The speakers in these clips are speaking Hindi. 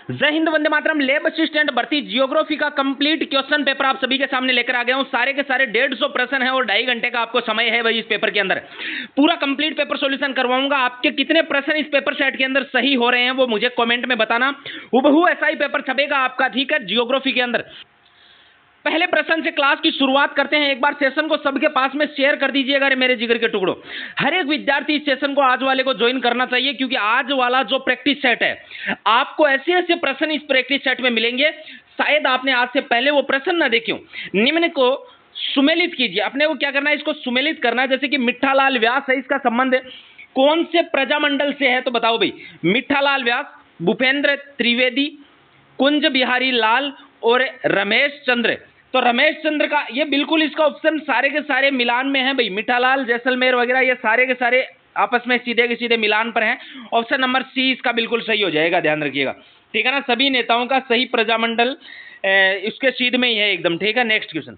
जय हिंद, वंदे मातरम। लेब असिस्टेंट भर्ती जियोग्राफी का कंप्लीट क्वेश्चन पेपर आप सभी के सामने लेकर आ गया हूं। सारे के सारे 150 प्रश्न है और 2.5 घंटे का आपको समय है भाई। इस पेपर के अंदर पूरा कंप्लीट पेपर सॉल्यूशन करवाऊंगा। आपके कितने प्रश्न इस पेपर सेट के अंदर सही हो रहे हैं वो मुझे कमेंट में बताना। हूबहू ऐसा ही पेपर छपेगा आपका, ठीक है, जियोग्राफी के अंदर। पहले प्रश्न से क्लास की शुरुआत करते हैं। एक बार सेशन को सबके पास में शेयर कर दीजिएगा मेरे जिगर के टुकड़ों। हर एक विद्यार्थी इस सेशन को आज वाले को ज्वाइन करना चाहिए, क्योंकि आज वाला जो प्रैक्टिस सेट है आपको ऐसे ऐसे प्रश्न इस प्रैक्टिस सेट में मिलेंगे, शायद आपने आज से पहले वो प्रश्न ना देखे हो। निम्न को सुमेलित कीजिए। अपने को क्या करना है, इसको सुमेलित करना है। जैसे कि मिठालाल व्यास है, इसका संबंध कौन से प्रजामंडल से है, तो बताओ भाई। मिठालाल व्यास, भूपेंद्र त्रिवेदी, कुंज बिहारी लाल और रमेश चंद्र। तो रमेश चंद्र का ये बिल्कुल इसका ऑप्शन सारे के सारे मिलान में है भाई। मिठालाल, जैसलमेर वगैरह ये सारे के सारे आपस में सीधे के सीधे मिलान पर हैं। ऑप्शन नंबर सी इसका बिल्कुल सही हो जाएगा, ध्यान रखिएगा, ठीक है ना। सभी नेताओं का सही प्रजामंडल इसके सीध में ही है एकदम, ठीक है। नेक्स्ट क्वेश्चन,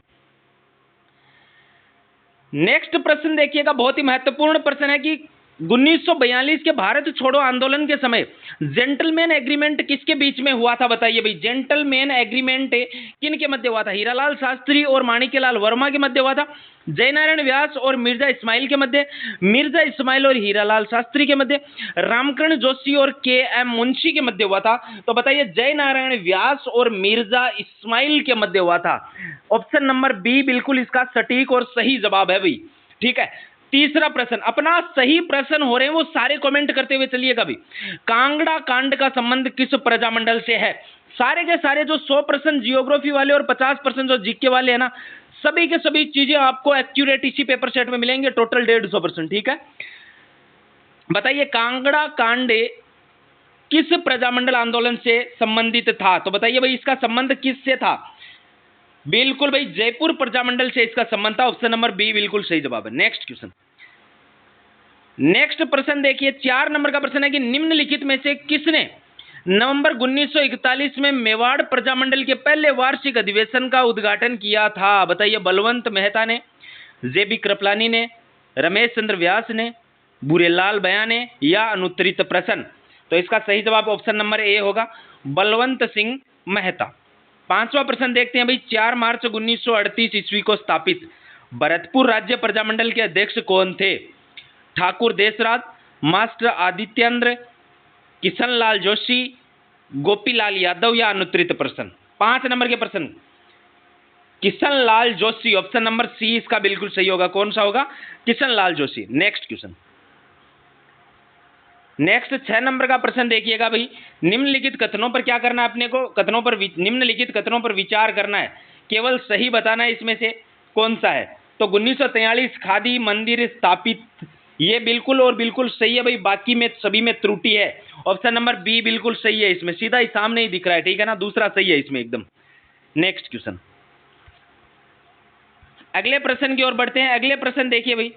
नेक्स्ट प्रश्न देखिएगा, बहुत ही महत्वपूर्ण प्रश्न है कि 1942 के भारत छोड़ो आंदोलन के समय जेंटलमैन एग्रीमेंट किसके बीच में हुआ था, बताइए भाई। जेंटलमैन एग्रीमेंट किन के मध्य हुआ था? हीरालाल शास्त्री और माणिक्यलाल वर्मा के मध्य हुआ था, जयनारायण व्यास और मिर्जा इस्माइल के मध्य, मिर्जा इस्माइल और हीरालाल शास्त्री के मध्य, रामकरण जोशी और के एम मुंशी के मध्य हुआ था। तो बताइए, जयनारायण व्यास और मिर्जा इस्माइल के मध्य हुआ था। ऑप्शन नंबर बी बिल्कुल इसका सटीक और सही जवाब है भाई, ठीक है। तीसरा प्रश्न, अपना सही प्रश्न हो रहे हैं वो सारे कमेंट करते हुए चलिएगा भाई। कांगड़ा कांड का संबंध किस प्रजामंडल से है? सारे के सारे जो 100% जियोग्राफी वाले और 50% जो जीके वाले हैं ना, सभी के सभी चीजें आपको एक्यूरेट इसी पेपर सेट में मिलेंगे। टोटल 150%, ठीक है। बताइए, कांगड़ा कांड किस प्रजामंडल आंदोलन से संबंधित था? तो बताइए भाई, इसका संबंध किससे था? बिल्कुल भाई, जयपुर प्रजामंडल से इसका संबंध था। ऑप्शन नंबर बी बिल्कुल सही जवाब है। नेक्स्ट क्वेश्चन, नेक्स्ट प्रश्न देखिए, 4 नंबर का प्रश्न है कि निम्नलिखित में से किसने नवंबर 1941 में मेवाड़ प्रजामंडल के पहले वार्षिक अधिवेशन का उद्घाटन किया था? बताइए, बलवंत मेहता ने, जेबी कृपलानी ने, रमेश चंद्र व्यास ने, बुरेलाल बया ने, या अनुत्तरित प्रश्न? तो इसका सही जवाब ऑप्शन नंबर ए होगा, बलवंत सिंह मेहता। 5वां प्रश्न देखते हैं भाई। 4 मार्च 1938 ईस्वी को स्थापित भरतपुर राज्य प्रजामंडल के अध्यक्ष कौन थे? ठाकुर देशराज, मास्टर आदित्येंद्र, किशनलाल जोशी, गोपीलाल यादव, या अनुत्तरित प्रश्न? 5 नंबर के प्रश्न, Kishanlal Joshi. Option number C इसका बिल्कुल सही होगा। कौन सा होगा? Kishanlal Joshi. Next question, next 6 number का प्रश्न देखिएगा भाई। निम्नलिखित कथनों पर क्या करना है अपने को? निम्नलिखित कथनों पर विचार करना है, केवल सही बताना है इसमें से कौन सा है। तो 1943 खादी मंदिर स्थापित, ये बिल्कुल और बिल्कुल सही है भाई। बाकी में सभी में त्रुटि है। ऑप्शन नंबर बी बिल्कुल सही है, इसमें सीधा ही सामने ही दिख रहा है, ठीक है ना। दूसरा सही है इसमें एकदम। नेक्स्ट क्वेश्चन, अगले प्रश्न की ओर बढ़ते हैं। अगले प्रश्न देखिए भाई।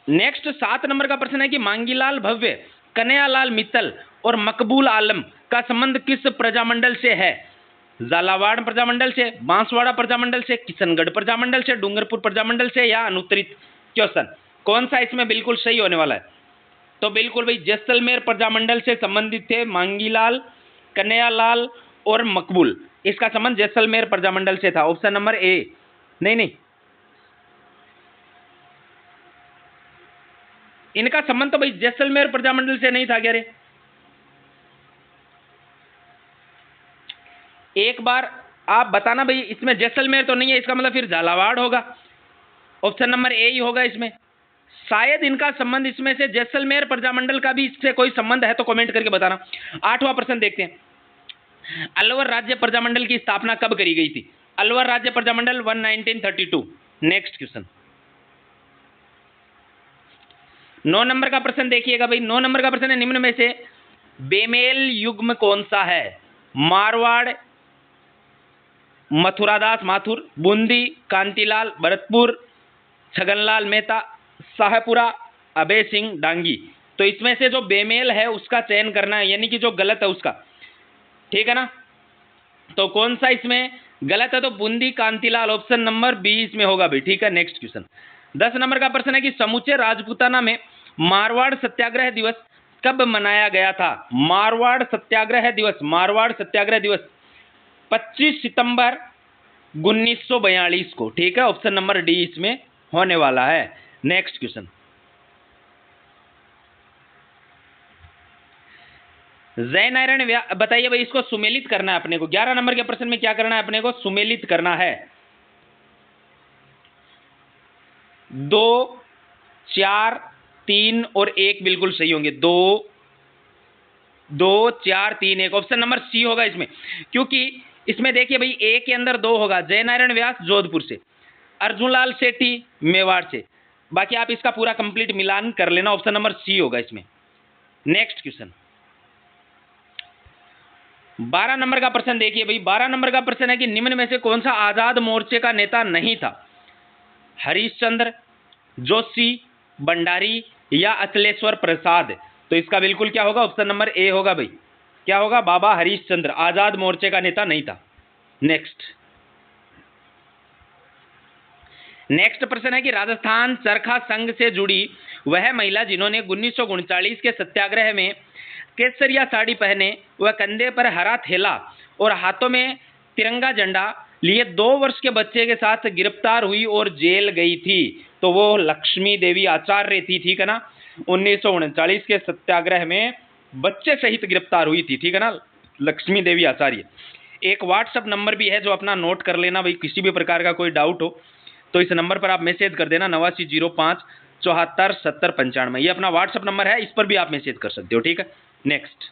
नेक्स्ट 7 नंबर का प्रश्न है कि मांगीलाल भव्य, कन्हैयालाल मित्तल और मकबूल आलम का संबंध किस प्रजामंडल से है? झालावाड़ प्रजामंडल से, बांसवाड़ा प्रजामंडल से, किशनगढ़ प्रजामंडल से, डूंगरपुर प्रजामंडल से, या अनुत्तरित क्वेश्चन? कौन सा इसमें बिल्कुल सही होने वाला है? तो बिल्कुल भाई, जैसलमेर प्रजामंडल से संबंधित थे मांगीलाल, कन्हैयालाल और मकबूल। इसका संबंध जैसलमेर प्रजामंडल से था। Option number A. नहीं, इनका संबंध तो भाई जैसलमेर प्रजामंडल से नहीं था क्या रे? एक बार आप बताना भाई, इसमें जैसलमेर तो नहीं है, इसका मतलब फिर झालावाड़ होगा। ऑप्शन नंबर ए ही होगा इसमें। शायद इनका संबंध इसमें से जैसलमेर प्रजामंडल का भी इससे कोई संबंध है तो कमेंट करके बताना। 8वां प्रश्न देखते हैं। अलवर राज्य प्रजामंडल की स्थापना कब करी गई थी? अलवर राज्य प्रजामंडल 1932। नेक्स्ट क्वेश्चन, 9 नंबर का प्रश्न देखिएगा भाई। 9 नंबर का प्रश्न है, निम्न में से बेमेल युग्म कौन सा है? मारवाड़, मथुरादास माथुर, बूंदी, कांतिलाल, भरतपुर, छगनलाल मेहता, शाहपुरा, अभय सिंह डांगी। तो इसमें से जो बेमेल है उसका चयन करना है, यानी कि जो गलत है उसका, ठीक है ना। तो कौन सा इसमें गलत है? तो Bundi Kantilal, option number B इसमें होगा भाई, ठीक है। नेक्स्ट क्वेश्चन, 10 नंबर का प्रश्न है कि समूचे राजपूताना में मारवाड़ सत्याग्रह दिवस कब मनाया गया था? मारवाड़ सत्याग्रह दिवस, मारवाड़ सत्याग्रह दिवस 25 सितंबर 1942 को। ठीक है, ऑप्शन नंबर डी इसमें होने वाला है। नेक्स्ट क्वेश्चन, जय नारायण व्यास, बताइए भाई, इसको सुमेलित करना है अपने को। 11 नंबर के प्रश्न में क्या करना है अपने को? सुमेलित करना है। 2, 4, 3 और 1 बिल्कुल सही होंगे। 2, 2, 4, 3, 1, ऑप्शन नंबर सी होगा इसमें, क्योंकि इसमें देखिए भाई ए के अंदर 2 होगा, जय नारायण व्यास जोधपुर से, अर्जुनलाल सेठी मेवाड़ से। बाकी आप इसका पूरा कंप्लीट मिलान कर लेना, ऑप्शन नंबर सी होगा इसमें। नेक्स्ट क्वेश्चन, 12 नंबर का प्रश्न देखिए भाई। 12 नंबर का प्रश्न है कि निम्न में से कौन सा आजाद मोर्चे का नेता नहीं था? हरीशचंद्र, जोशी, भंडारी या अचलेश्वर प्रसाद? तो इसका बिल्कुल क्या होगा? ऑप्शन नंबर ए होगा भाई। क्या होगा? बाबा हरीशचंद्र आजाद मोर्चे का नेता नहीं था। नेक्स्ट प्रश्न है कि राजस्थान चरखा संघ से जुड़ी वह महिला जिन्होंने 1939 के सत्याग्रह में केसरिया साड़ी पहने, वह कंधे पर हरा थैला और हाथों में तिरंगा झंडा लिए 2 वर्ष के बच्चे के साथ गिरफ्तार हुई और जेल गई थी। तो वो लक्ष्मी देवी आचार्य थी। ठीक है ना, 1939 के सत्याग्रह में बच्चे सहित गिरफ्तार हुई थी। ठीक है ना, लक्ष्मी देवी आचार्य। एक व्हाट्सएप नंबर भी है जो अपना नोट कर लेना भाई, किसी भी प्रकार का कोई डाउट हो तो इस नंबर पर आप मैसेज कर देना, 8905 74 70 95। ये अपना व्हाट्सएप नंबर है, इस पर भी आप मैसेज कर सकते हो। ठीक है, नेक्स्ट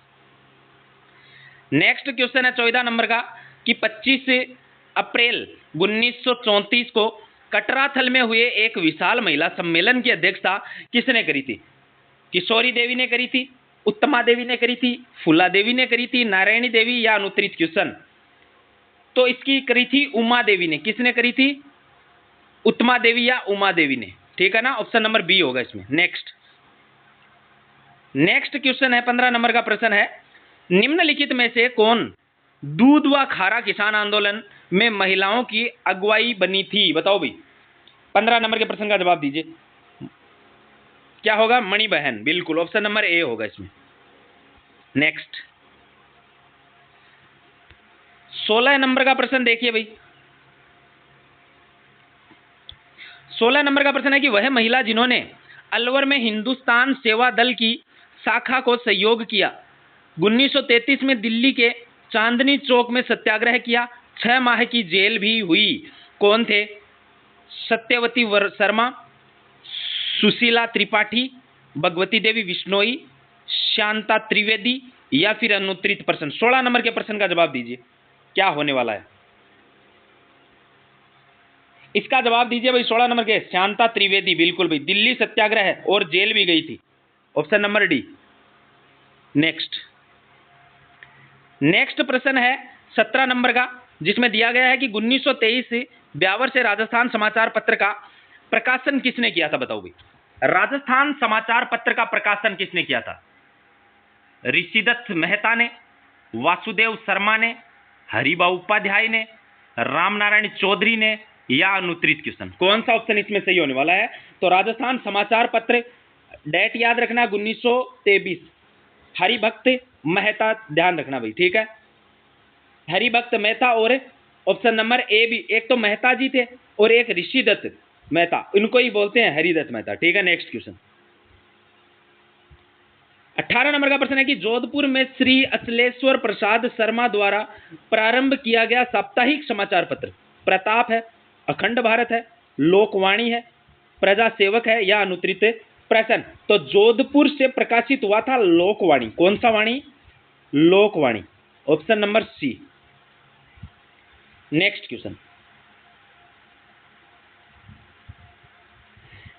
क्वेश्चन है 14 नंबर का कि 25 अप्रैल 1934 को कटराथल में हुए एक विशाल महिला सम्मेलन की अध्यक्षता किसने करी थी? किशोरी देवी ने करी थी, उत्तमा देवी ने करी थी, फूला देवी ने करी थी, नारायणी देवी या अनुत्तरित? क्वेश्चन तो इसकी करी थी उमा देवी ने। किसने करी थी? उत्तमा देवी या उमा देवी ने। ठीक है ना, ऑप्शन नंबर बी होगा इसमें। नेक्स्ट क्वेश्चन है 15 नंबर का प्रश्न है, निम्नलिखित में से कौन दूध व खारा किसान आंदोलन में महिलाओं की अगुवाई बनी थी? बताओ भाई, 15 नंबर के प्रश्न का जवाब दीजिए। क्या होगा? मणि बहन, बिल्कुल ऑप्शन नंबर ए होगा इसमें। नेक्स्ट 16 नंबर का प्रश्न देखिए भाई। 16 नंबर का प्रश्न है कि वह महिला जिन्होंने अलवर में हिंदुस्तान सेवा दल की शाखा को सहयोग किया, 1933 में दिल्ली के चांदनी चौक में सत्याग्रह किया, 6 माह की जेल भी हुई, कौन थे? सत्यवती शर्मा, सुशीला त्रिपाठी, भगवती देवी बिश्नोई, शांता त्रिवेदी या फिर अनुत्तरित प्रश्न? 16 नंबर के प्रश्न का जवाब दीजिए, क्या होने वाला है इसका जवाब दीजिए भाई। 16 नंबर के शांता त्रिवेदी, बिल्कुल भाई, दिल्ली सत्याग्रह है और जेल भी गई थी, ऑप्शन नंबर डी। नेक्स्ट प्रश्न है 17 नंबर का, जिसमें दिया गया है कि 1923 ब्यावर से राजस्थान समाचार पत्र का प्रकाशन किसने किया था? बताओ भाई, राजस्थान समाचार पत्र का प्रकाशन किसने किया था? ऋषिदत्त मेहता ने, वासुदेव शर्मा ने, हरिभाऊ उपाध्याय ने, रामनारायण चौधरी ने या अनुत्तरित? क्वेश्चन कौन सा ऑप्शन इसमें सही होने वाला है? तो राजस्थान समाचार पत्र, डेट याद रखना 1923, हरिभक्त मेहता, ध्यान रखना भाई। ठीक है, हरिभक्त मेहता और ऑप्शन नंबर ए भी, एक तो मेहता जी थे और एक ऋषिदत्त मेहता, इनको ही बोलते हैं हरिदत्त मेहता। ठीक है, नेक्स्ट क्वेश्चन 18 नंबर का प्रश्न है कि जोधपुर में श्री अचलेश्वर प्रसाद शर्मा द्वारा प्रारंभ किया गया साप्ताहिक समाचार पत्र प्रताप है, अखंड भारत है, लोकवाणी है, प्रजा सेवक है या अनुत्तरित प्रश्न? तो जोधपुर से प्रकाशित हुआ था लोकवाणी। कौन सा वाणी? Lokvani, option number C. Next question,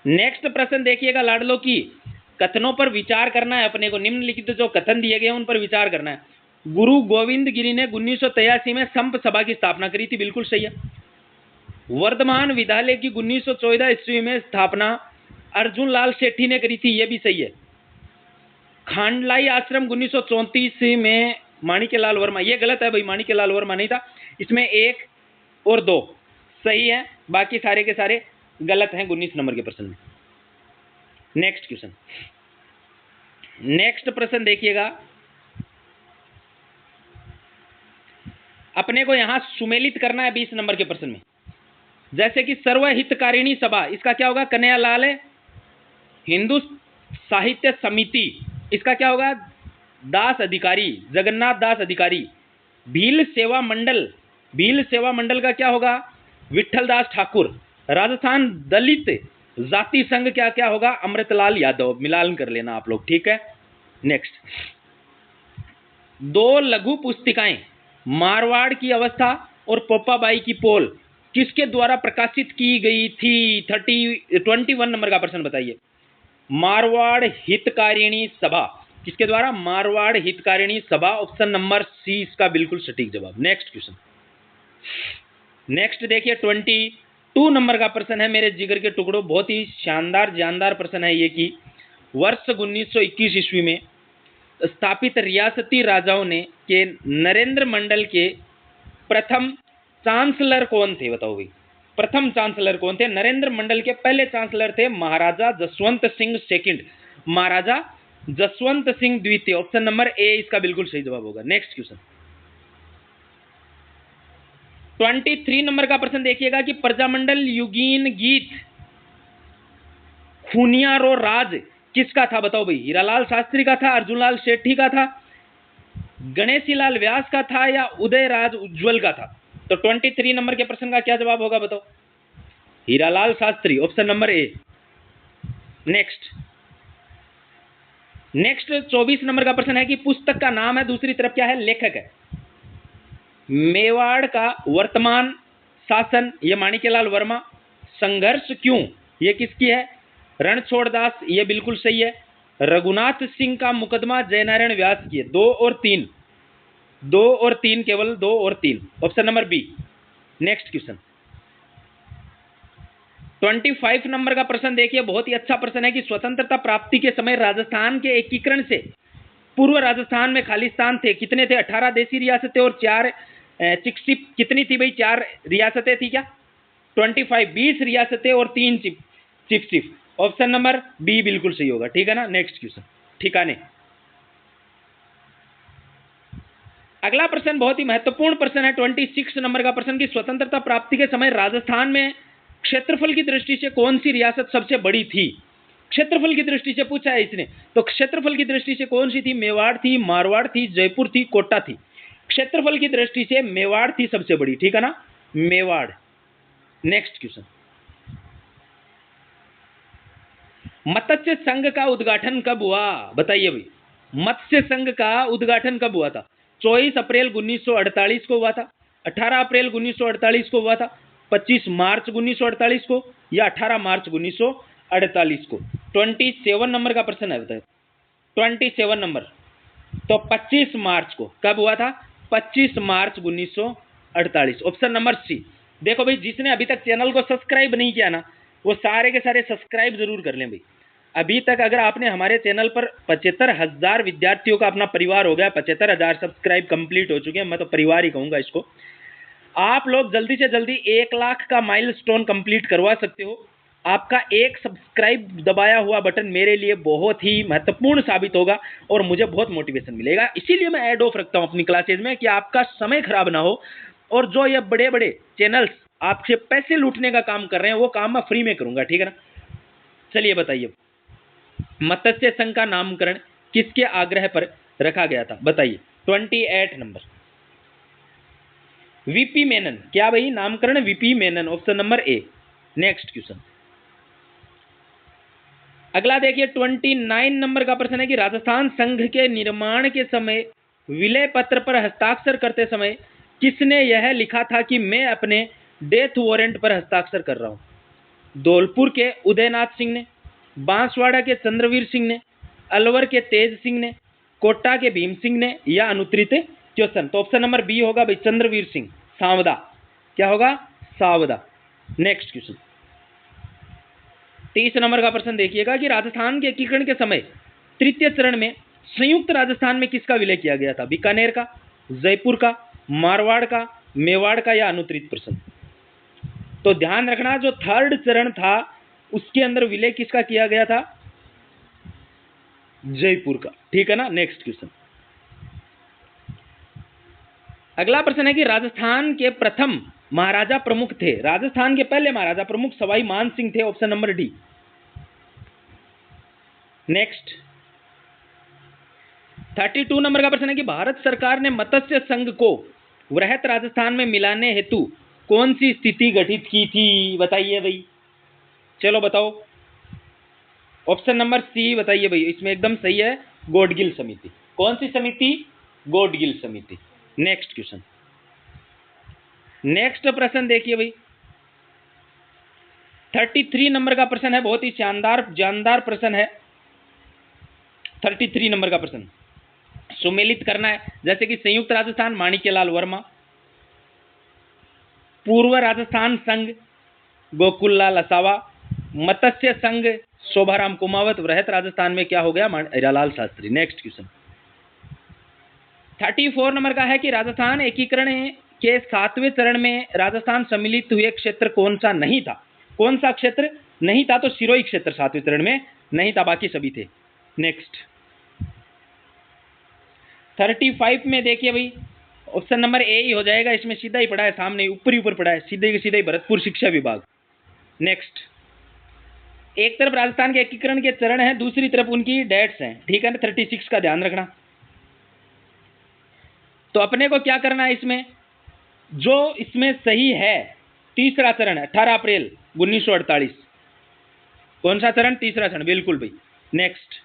next प्रश्न देखिएगा लाडलो की, कथनों पर विचार करना है अपने को। निम्नलिखित जो कथन दिए गए हैं उन पर विचार करना है। गुरु गोविंद गिरी ने 1983 में संप सभा की स्थापना करी थी, बिल्कुल सही है। वर्धमान विद्यालय की 1914 ईस्वी में स्थापना अर्जुन लाल सेठी ने करी थी, यह भी सही है। खांडलाई आश्रम 1934 में माणिक्यलाल वर्मा, यह गलत है भाई, माणिक्यलाल वर्मा नहीं था इसमें, 1 और 2 सही है, बाकी सारे के सारे गलत हैं 19 नंबर के प्रश्न में। नेक्स्ट क्वेश्चन नेक्स्ट प्रश्न देखिएगा, अपने को यहां सुमेलित करना है 20 नंबर के प्रश्न में। जैसे कि सर्वहितकारिणी सभा, इसका क्या होगा? कन्हैयालाल हिंदू साहित्य समिति, इसका क्या होगा? दास अधिकारी, जगन्नाथ दास अधिकारी। भील सेवा मंडल, भील सेवा मंडल का क्या होगा? विठल दास ठाकुर। राजस्थान दलित जाति संघ क्या क्या होगा? अमृतलाल यादव। मिलान कर लेना आप लोग, ठीक है। नेक्स्ट, 2 लघु पुस्तिकाएं मारवाड़ की अवस्था और पोपाबाई की पोल किसके द्वारा प्रकाशित की गई थी? 21 नंबर का प्रश्न बताइए। मारवाड़ हितकारिणी सभा, किसके द्वारा? मारवाड़ हितकारिणी सभा। ऑप्शन नंबर सी इसका बिल्कुल सटीक जवाब। नेक्स्ट क्वेश्चन, नेक्स्ट देखिए 22 नंबर का प्रश्न है मेरे जिगर के टुकड़ों, बहुत ही शानदार जानदार प्रश्न है ये कि वर्ष 1921 ईस्वी में स्थापित रियासती राजाओं ने के नरेंद्र मंडल के प्रथम चांसलर कौन थे? बताओ भाई, प्रथम चांसलर कौन थे? नरेंद्र मंडल के पहले चांसलर थे महाराजा जसवंत सिंह सेकंड, महाराजा जसवंत सिंह द्वितीय। ऑप्शन नंबर ए इसका बिल्कुल सही जवाब होगा। नेक्स्ट क्वेश्चन, 23 नंबर का प्रश्न देखिएगा कि प्रजामंडल युगीन गीत खूनियारो राज किसका था? बताओ भाई, हीरालाल शास्त्री का था, अर्जुनलाल शेट्टी का था, गणेशीलाल व्यास का था या उदयराज उज्ज्वल का था? तो 23 नंबर के प्रश्न का क्या जवाब होगा बताओ? Hiralal Shastri, option number A. Next, next 24 number का प्रश्न है कि पुस्तक का नाम है, दूसरी तरफ क्या है? लेखक है। मेवाड़ का वर्तमान शासन, ये माणिक्यलाल वर्मा। संघर्ष क्यों, ये किसकी है? रणछोड़ दास, ये बिल्कुल सही है। रघुनाथ सिंह का मुकदमा जयनारायण व्यास की है। 2 और 3, 2 और 3, केवल 2 और 3, option number B. Next question, 25 number का प्रश्न देखिए, बहुत ही अच्छा प्रश्न है कि स्वतंत्रता प्राप्ति के समय राजस्थान के एकीकरण से पूर्व राजस्थान में खालिस्तान थे, कितने थे? 18 देसी रियासतें और 4 चिपचिप, कितनी थी भाई? 4 रियासतें थी क्या? 25, 20 रियासतें और 3 चिपचिप। ऑप्शन नंबर बी बिल्कुल सही होगा, ठीक है ना। नेक्स्ट क्वेश्चन, ठिकाने। अगला प्रश्न बहुत ही महत्वपूर्ण प्रश्न है, 26 नंबर का प्रश्न कि स्वतंत्रता प्राप्ति के समय राजस्थान में क्षेत्रफल की दृष्टि से कौन सी रियासत सबसे बड़ी थी? क्षेत्रफल की दृष्टि से पूछा है इसने, तो क्षेत्रफल की दृष्टि से कौन सी थी? मेवाड़ थी, मारवाड़ थी, जयपुर थी, कोटा थी। क्षेत्रफल की दृष्टि से मेवाड़ थी सबसे बड़ी, ठीक है ना, मेवाड़। नेक्स्ट क्वेश्चन, मत्स्य संघ का उद्घाटन कब हुआ? बताइए भाई, मत्स्य संघ का उद्घाटन कब हुआ था? 24 अप्रैल 1948 को हुआ था, 18 अप्रैल 1948 को हुआ था, 25 मार्च 1948 को, या 18 मार्च 1948 को? 27 नंबर का प्रश्न है, बताइए 27 नंबर। तो 25 मार्च को कब हुआ था? 25 मार्च 1948, ऑप्शन नंबर सी। देखो भाई, जिसने अभी तक चैनल को सब्सक्राइब नहीं किया ना, वो सारे के सारे सब्सक्राइब जरूर कर लें भाई। अभी तक अगर आपने हमारे चैनल पर 75,000 विद्यार्थियों का अपना परिवार हो गया, 75,000 सब्सक्राइब कंप्लीट हो चुके हैं, मैं तो परिवार ही कहूंगा इसको। आप लोग जल्दी से जल्दी 1 लाख का माइलस्टोन कंप्लीट करवा सकते हो। आपका एक सब्सक्राइब दबाया हुआ बटन मेरे लिए बहुत ही महत्वपूर्ण साबित होगा और मुझे बहुत मोटिवेशन मिलेगा। इसीलिए मैं ऐड ऑफ रखता हूं अपनी क्लासेज में कि आपका समय खराब ना हो, और जो ये बड़े बड़े चैनल्स आपसे पैसे लूटने का काम कर रहे हैं वो काम मैं फ्री में करूंगा, ठीक है ना। चलिए बताइए, मत्स्य संघ का नामकरण किसके आग्रह पर रखा गया था? बताइए 28 नंबर, वीपी मेनन। क्या भाई? नामकरण VP Menon, option number A. Next question, अगला देखिए 29 नंबर का प्रश्न है कि राजस्थान संघ के निर्माण के समय विलय पत्र पर हस्ताक्षर करते समय किसने यह लिखा था कि मैं अपने डेथ वारंट पर हस्ताक्षर कर रहा हूं? धौलपुर के उदयनाथ सिंह ने, बांसवाड़ा के चंद्रवीर सिंह ने, अलवर के तेज सिंह ने, कोटा के भीम सिंह ने, या अनुत्तरित क्वेश्चन? तो ऑप्शन नंबर बी होगा भाई, चंद्रवीर सिंह सांवदा। क्या होगा? सांवदा। नेक्स्ट क्वेश्चन, 23 नंबर का प्रश्न देखिएगा कि राजस्थान के एकीकरण के समय तृतीय चरण में संयुक्त राजस्थान में किसका विलय किया गया था? बीकानेर का, जयपुर का, मारवाड़ का, मेवाड़ का, या अनुत्तरित प्रश्न? तो ध्यान रखना, जो थर्ड चरण था उसके अंदर विलय किसका किया गया था? जयपुर का, ठीक है ना। नेक्स्ट क्वेश्चन, अगला प्रश्न है कि राजस्थान के प्रथम महाराजा प्रमुख थे, राजस्थान के पहले महाराजा प्रमुख सवाई मान सिंह थे, option number D. Next 32 number का प्रश्न है कि भारत सरकार ने मत्स्य संघ को वृहत राजस्थान में मिलाने हेतु कौन सी स्थिति गठित की थी, बताइए भाई, चलो बताओ। ऑप्शन नंबर सी बताइए भाई, इसमें एकदम सही है, गॉडगिल समिति। कौन सी समिति? गॉडगिल समिति। नेक्स्ट क्वेश्चन, नेक्स्ट प्रश्न देखिए भाई, 33 नंबर का प्रश्न है, बहुत ही जानदार प्रश्न है। 33 नंबर का प्रश्न सुमेलित करना है, जैसे कि संयुक्त राजस्थान माणिक्यलाल वर्मा, पूर्व राजस्थान संघ गोकुललाल असावा, मत्स्य संघ शोभाराम कुमावत, वृहत राजस्थान में क्या हो गया? Hiralal Shastri. Next question 34 number का है कि राजस्थान एकीकरण के 7वें चरण में राजस्थान सम्मिलित हुए क्षेत्र कौन सा नहीं था? कौन सा क्षेत्र नहीं था? तो सिरोही क्षेत्र 7वें चरण में नहीं था, बाकी सभी थे। नेक्स्ट 35 में देखिए भाई, ऑप्शन नंबर ए ही हो जाएगा, इसमें सीधा ही पड़ा है, सामने ऊपर पड़ा है, सीधे सीधे ही भरतपुर शिक्षा विभाग। नेक्स्ट, एक तरफ राजस्थान के एकीकरण के चरण है, दूसरी तरफ उनकी डेट्स हैं, ठीक है ना। 36 का ध्यान रखना। तो अपने को क्या करना है इसमें, जो इसमें सही है, तीसरा चरण है 18 अप्रैल 1948। कौन सा चरण? तीसरा चरण, बिल्कुल भाई। नेक्स्ट,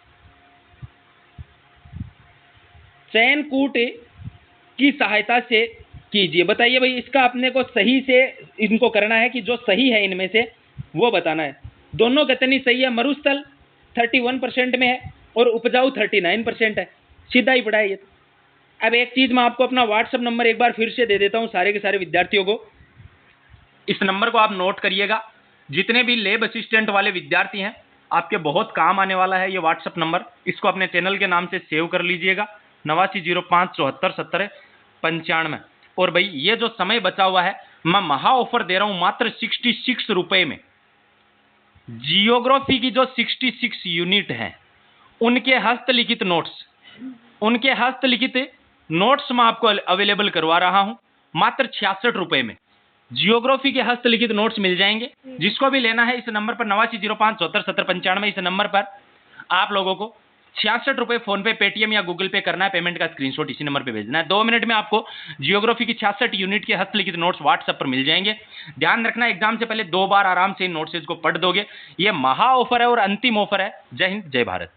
चयन कूट की सहायता से कीजिए, बताइए भाई, इसका अपने को सही से इनको करना है कि जो सही है इनमें से वो बताना है। दोनों कितनी सही है? मरुस्थल 31% में है और उपजाऊ 39% है, सीधा ही पड़ा है ये तो। अब एक चीज मैं आपको अपना व्हाट्सएप नंबर एक बार फिर से दे देता हूं सारे के सारे विद्यार्थियों को, इस नंबर को आप नोट करिएगा। जितने भी लैब असिस्टेंट वाले विद्यार्थी हैं, आपके बहुत काम आने वाला है ये व्हाट्सएप नंबर, इसको अपने चैनल के नाम से सेव कर लीजिएगा, 8905747095। और भाई ये जो समय बचा हुआ है, मैं महा ऑफर दे रहा हूं मात्र 66 रुपए में। जियोग्राफी की जो 66 यूनिट हैं, उनके हस्तलिखित नोट्स मैं आपको अवेलेबल करवा रहा हूं मात्र 66 रुपए में। जियोग्राफी के हस्तलिखित नोट्स मिल जाएंगे। जिसको भी लेना है इस नंबर पर 8905747095, इस नंबर पर आप लोगों को 66 रुपए फोन पे, पेटीएम या गूगल पे करना है, पेमेंट का स्क्रीनशॉट इसी नंबर पे भेजना है। 2 मिनट में आपको जियोग्राफी की 66 यूनिट के हस्तलिखित नोट्स व्हाट्सएप पर मिल जाएंगे। ध्यान रखना, एग्जाम से पहले 2 बार आराम से इन नोट्स को पढ़ दोगे। ये महा ऑफर है और अंतिम ऑफर है। जय हिंद, जय भारत।